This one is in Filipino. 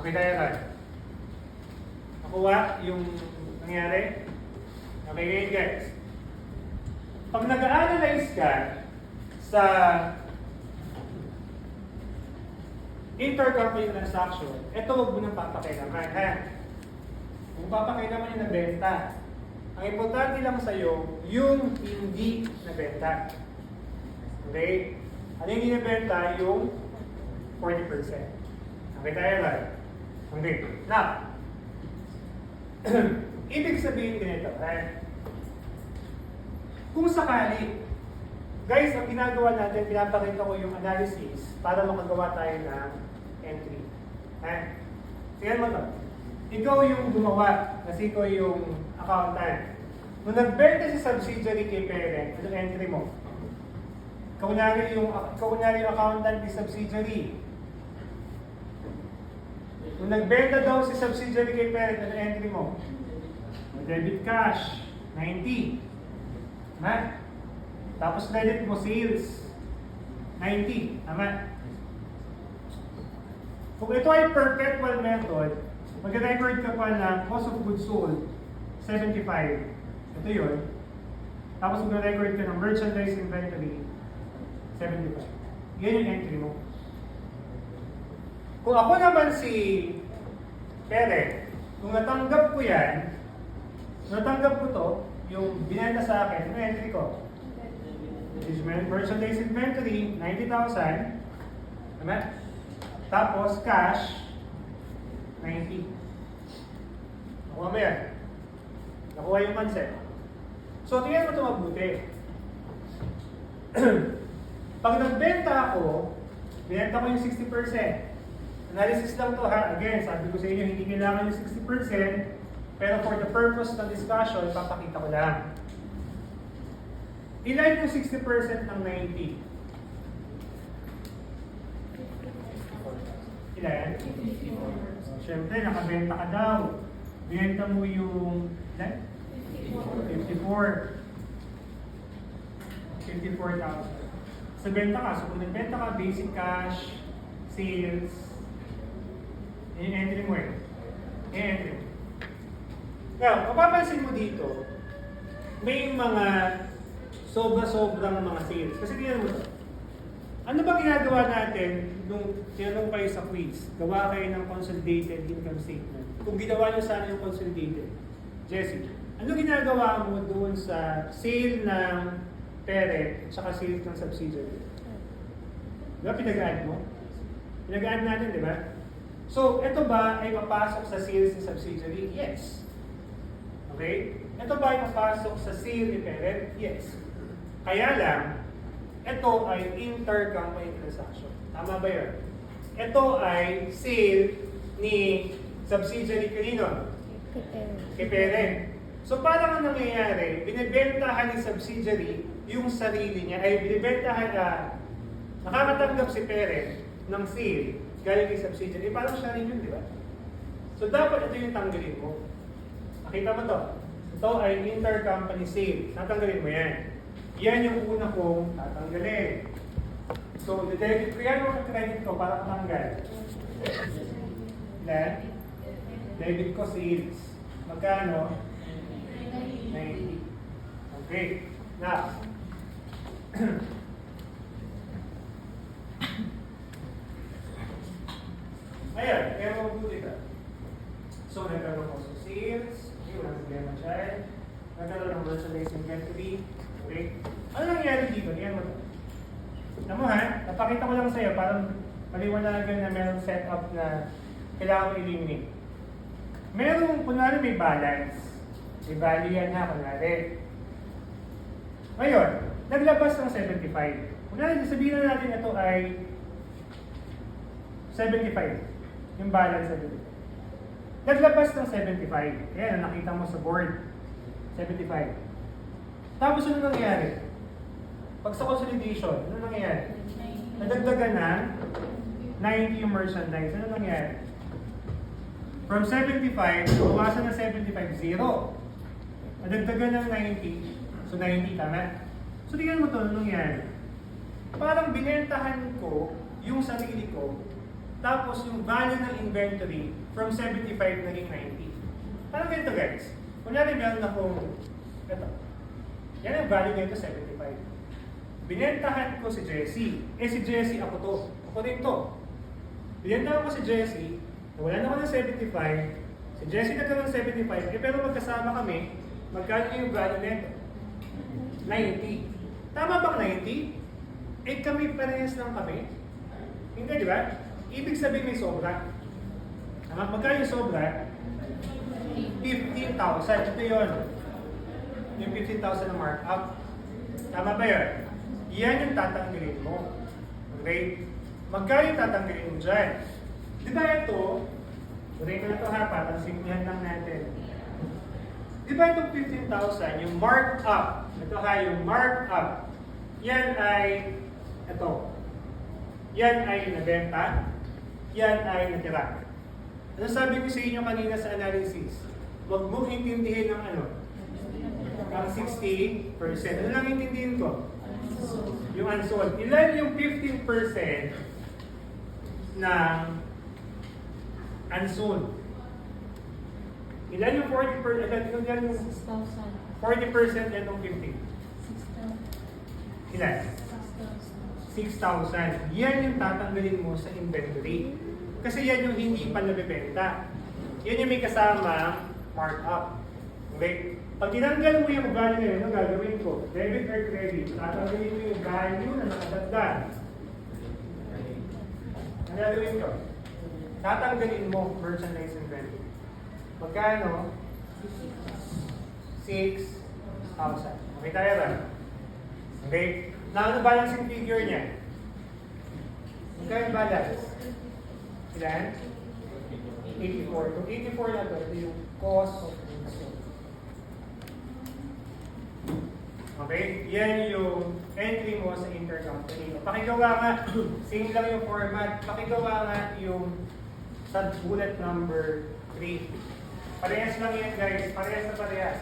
Okay tayo tayo. Nakuha yung nangyari? Okay ngayon guys. Pag nag-analyze ka sa intercompany transaction, ito huwag mo nang papakilaman, ha? Kung papakilaman yung nabenta, ang importante lang sa'yo, yung hindi nabenta. Okay? Ano yung hindi nabenta? Yung 40%. Okay tayo ba? Okay. Now, ibig sabihin din ito, kung sakali, guys, ang ginagawa natin, pinapakita ko yung analysis para makagawa tayo ng entry. Tingnan mo to. Ikaw yung gumawa, kasi ikaw yung accountant. Nung nagbenta si subsidiary kay parent, ano entry mo? Ikaw na rin yung accountant ni subsidiary. Nung nagbenta daw si subsidiary kay parent, ano entry mo? Debit cash, 90. Tama? Tapos credit mo sales, 90. Tama? Kung ito ay perpetual method, mag-record ka pa ng cost of goods sold, 75. Ito yun. Tapos mag-record ka ng merchandise inventory, 75. Yan yung entry mo. Kung ako naman si Pere, kung natanggap ko yan, natanggap ko to, yung binenta sa akin, yung entry ko. Merchandise inventory, 90,000. Tama? Tapos cash, 90. Nakuha mo yan. Nakuha yung concept. So, tingnan mo ito mabuti. Pag nagbenta ako, binenta ko yung 60%. Analysis lang to ha. Again, sabi ko sa inyo, hindi kailangan yung 60%, pero for the purpose ng discussion, papakita ko lang. Ilan yung 60% ng 90? Ilan? Siyempre, nakabenta ka daw. Binenta mo yung 54. 54,000. Sa benta ka. So kung nagbenta ka, basic cash, sales, yung entry mo eh. Yung entry mo. Now, mapapansin mo dito, may mga sobra-sobrang mga sales. Kasi tingnan mo ito. Ano ba ginagawa natin nung tinanong kayo sa quiz? Gawa kayo ng consolidated income statement. Kung ginawa nyo sana yung consolidated. Jessie, ano ginagawa mo doon sa sale ng parent at saka sale ng subsidiary? Di ba pinag-add mo? Pinag-add natin, di ba? So, ito ba ay papasok sa sales ng subsidiary? Yes. Okay? Ito ba ay papasok sa sale ni parent? Yes. Kaya lang, ito ay intercompany transaction. Tama ba yun? Ito ay sale ni subsidiary kanino? Kay parent. So parang ang nangyayari, binibentahan ni subsidiary yung sarili niya, ay binibentahan nakakatanggap si parent ng sale galing kay subsidiary. Parang siya rin yun, di ba? So dapat ito yung tanggalin mo. Nakita mo to? Ito ay intercompany sale. Natanggalin mo yan. Yan yung una kong tatanggalin. So, debit ko yan o credit ko para matanggal? Ilan? Debit ko sales. Magkano? 90. Okay. Now, ayan, kaya mabuti ka. So, nagkaroon ko sa sales. Okay, walang problema dyan. Nagkaroon ng merchandise inventory. Okay? Ano nangyari dito? Yan mo ito. Alam mo ha, napakita ko lang sa'yo parang maliwanagan na meron setup na kailangan mo eliminate. Meron, kunwari may balance. May value yan ha, kunwari. Ngayon, naglabas ng 75. Kunwari, sabihin na natin ito ay 75. Yung balance 75. Naglabas ng 75. Ayan, nakita mo sa board. 75. Tapos ano nangyari? Pag sa consolidation, ano nangyari? Nadagdagan na 90 yung merchandise. Ano nangyari? From 75, nabawasan na 75, 0. Nadagdagan ng 90. So 90, tama? So tingnan mo ito, ano nangyari? Parang binentahan ko yung sarili ko Tapos yung value ng inventory from 75 naging 90. Parang ganito guys. Kunyari meron akong, ito. Yan ang value nito, 75. Binentahan ko si Jessie. Eh si Jessie, ako to. Ako din to. Binentahan ko si Jessie, nawala na ako ng 75. Si Jessie nagkaroon ng 75. Eh pero magkasama kami, magkano yung value nito? 90. Tama bang 90? Eh kami parehas lang kami. Hindi, di ba? Ibig sabihin may sobra. Magkano yung sobra? 15,000. Ito yun. Yung 15,000 na markup. Tama ba yun? Yan yung tatanggalin mo. Okay? Magkano yung tatanggalin mo dyan? Di ba ito? Tuloy ko na ito ha, patang simplihan lang natin. Di ba itong 15,000, yung markup, ito ha, yung markup, yan ay, ito, yan ay nabenta, yan ay natira. Ano sabi ko sa inyo kanina sa analysis? Huwag mong intindihin ng ano? Ang 60%. Ano lang intindihin ko? Yung unsold. Ilan yung 15% ng unsold? Ilan yung 40%? Ilan yung 40% itong 50? Ilan? 6,000. Yan yung tatanggalin mo sa inventory. Kasi yan yung hindi pa nabibenta. Yan yung may kasama markup. Okay? Pag tinanggal mo yung value na yun, ano gagawin ko? Debit or credit? Tatanggalin mo yung value na nakadagdag. Ano gagawin ko? Tatanggalin mo merchandise inventory. Magkano? 6,000. Okay tayo ba? Okay? Na ano balance yung figure niya? Magkano yung balance? Ilan? 84. Kung 84 na ito, ito yung cost of goods sold. Okay? Yan yung entry mo sa intercompany. Pakigawa nga, same lang yung format. Pakigawa nga yung sa bullet number 3. Parehas lang yan guys. Parehas na parehas.